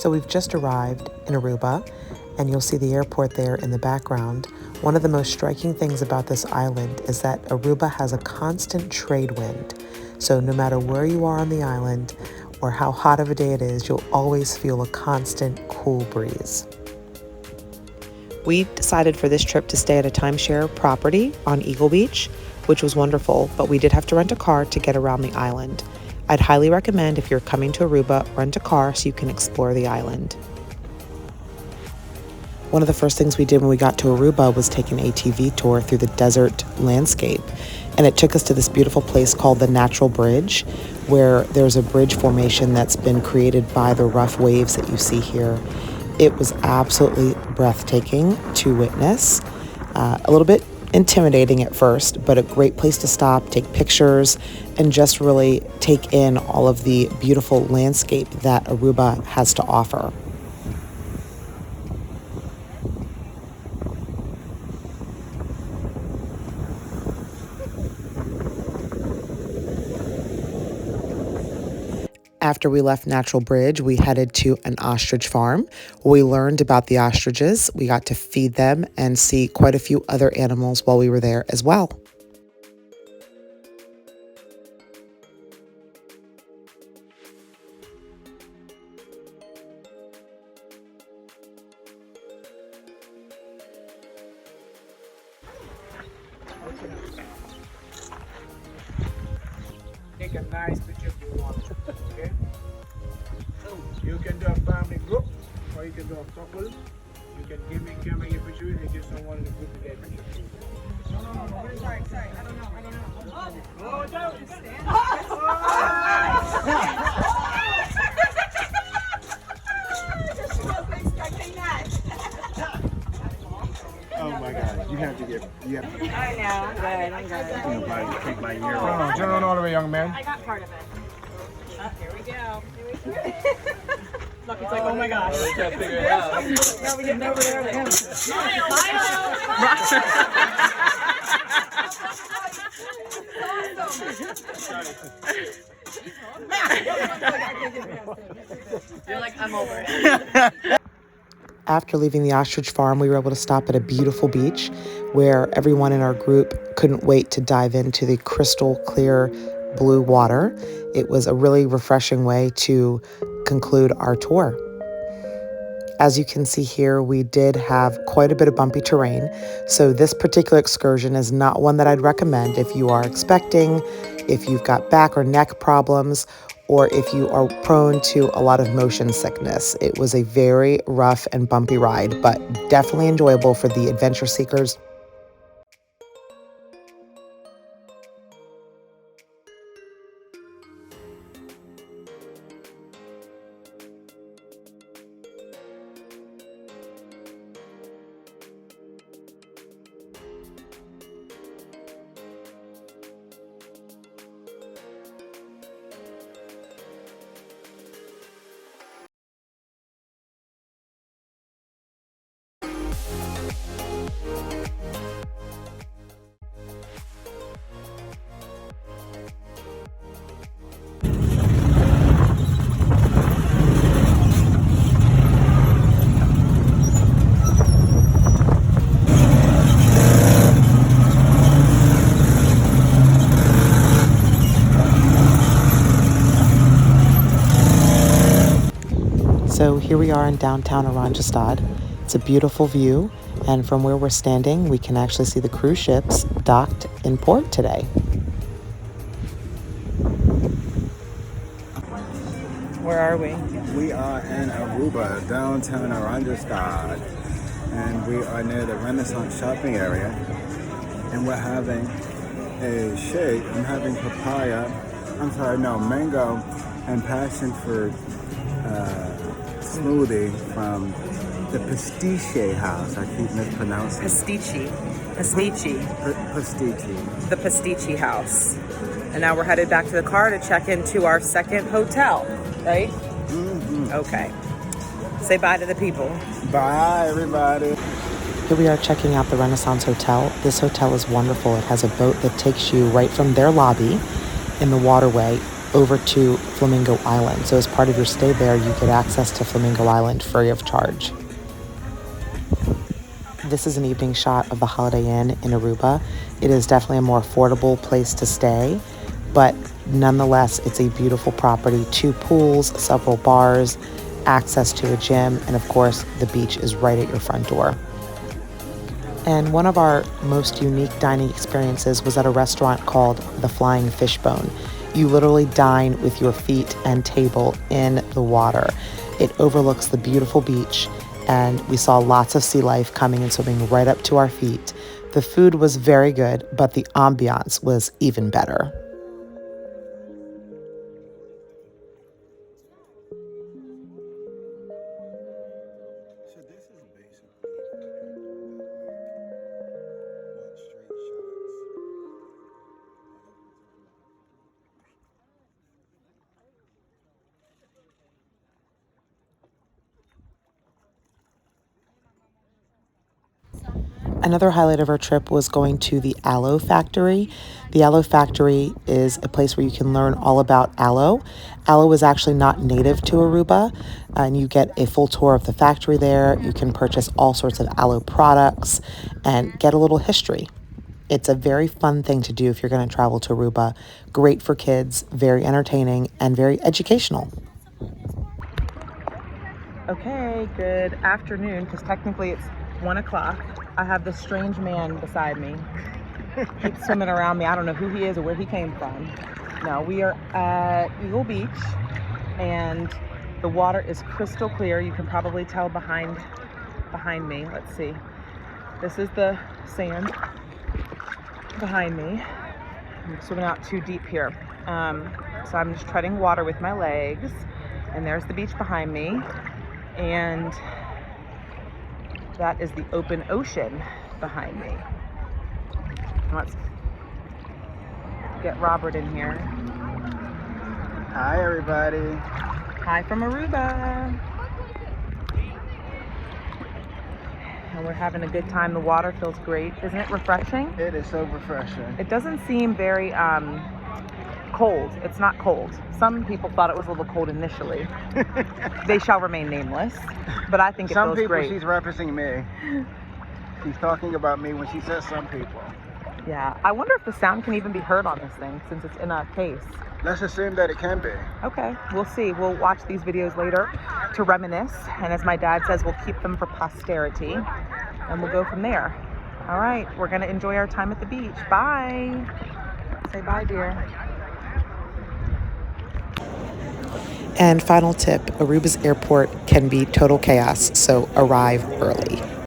So we've just arrived in Aruba, and you'll see the airport there in the background. One of the most striking things about this island is that Aruba has a constant trade wind. So no matter where you are on the island or how hot of a day it is, you'll always feel a constant cool breeze. We decided for this trip to stay at a timeshare property on Eagle Beach, which was wonderful, but we did have to rent a car to get around the island. I'd highly recommend, if you're coming to Aruba, rent a car so you can explore the island. One of the first things we did when we got to Aruba was take an ATV tour through the desert landscape. And it took us to this beautiful place called the Natural Bridge, where there's a bridge formation that's been created by the rough waves that you see here. It was absolutely breathtaking to witness. A little bit intimidating at first, but a great place to stop, take pictures, and just really take in all of the beautiful landscape that Aruba has to offer. After we left Natural Bridge, we headed to an ostrich farm. We learned about the ostriches. We got to feed them and see quite a few other animals while we were there as well. Take a nice picture if you want, okay? You can do a family group, or you can do a couple. You can give me your picture and give someone in the group to get a picture. No. Sorry, I don't know. Oh, don't stand. Oh my God, you have to. I know, I'm good. Take my ear off. Turn on all the way, young man. I got part of it. Here we go. Lucky's like, oh my gosh. We can't figure it out. Now we get over there to him. Smile. You're like, I'm over it. After leaving the ostrich farm, we were able to stop at a beautiful beach where everyone in our group couldn't wait to dive into the crystal clear blue water. It was a really refreshing way to conclude our tour. As you can see here, we did have quite a bit of bumpy terrain, so this particular excursion is not one that I'd recommend if you are expecting, if you've got back or neck problems, or if you are prone to a lot of motion sickness. It was a very rough and bumpy ride, but definitely enjoyable for the adventure seekers. So here we are in downtown Oranjestad. It's a beautiful view, and from where we're standing, we can actually see the cruise ships docked in port today. Where are we? We are in Aruba, downtown Oranjestad, and we are near the Renaissance shopping area, and we're having a shake. I'm having mango and passion fruit smoothie from the Pastichi house. I keep mispronouncing. Pastichi. Pastichi. The Pastichi house. And now we're headed back to the car to check into our second hotel, right? Mm-hmm. Okay. Say bye to the people. Bye, everybody. Here we are checking out the Renaissance Hotel. This hotel is wonderful. It has a boat that takes you right from their lobby in the waterway over to Flamingo Island. So as part of your stay there, you get access to Flamingo Island free of charge. This is an evening shot of the Holiday Inn in Aruba. It is definitely a more affordable place to stay, but nonetheless, it's a beautiful property. 2 pools, several bars, access to a gym, and of course, the beach is right at your front door. And one of our most unique dining experiences was at a restaurant called the Flying Fishbone. You literally dine with your feet and table in the water. It overlooks the beautiful beach, and we saw lots of sea life coming and swimming right up to our feet. The food was very good, but the ambiance was even better. So this is basically one straight shots. Another highlight of our trip was going to the Aloe Factory. The Aloe Factory is a place where you can learn all about aloe. Aloe is actually not native to Aruba, and you get a full tour of the factory there. You can purchase all sorts of aloe products and get a little history. It's a very fun thing to do if you're going to travel to Aruba. Great for kids, very entertaining, and very educational. Okay, good afternoon, because technically it's 1 o'clock. I have this strange man beside me. Keeps swimming around me. I don't know who he is or where he came from. No, we are at Eagle Beach, and the water is crystal clear. You can probably tell behind me. Let's see. This is the sand behind me. I'm swimming out too deep here. So I'm just treading water with my legs, and there's the beach behind me, and that is the open ocean behind me. Let's get Robert in here. Hi, everybody. Hi from Aruba. And we're having a good time. The water feels great. Isn't it refreshing? It is so refreshing. It doesn't seem very cold. It's not cold. Some people thought it was a little cold initially. They shall remain nameless, but I think it feels great. Some people, she's referencing me. She's talking about me when she says some people. Yeah, I wonder if the sound can even be heard on this thing since it's in a case. Let's assume that it can be. Okay, we'll see. We'll watch these videos later to reminisce, and as my dad says, we'll keep them for posterity, and we'll go from there. All right, we're gonna enjoy our time at the beach. Bye. Say bye, dear. And final tip, Aruba's airport can be total chaos, so arrive early.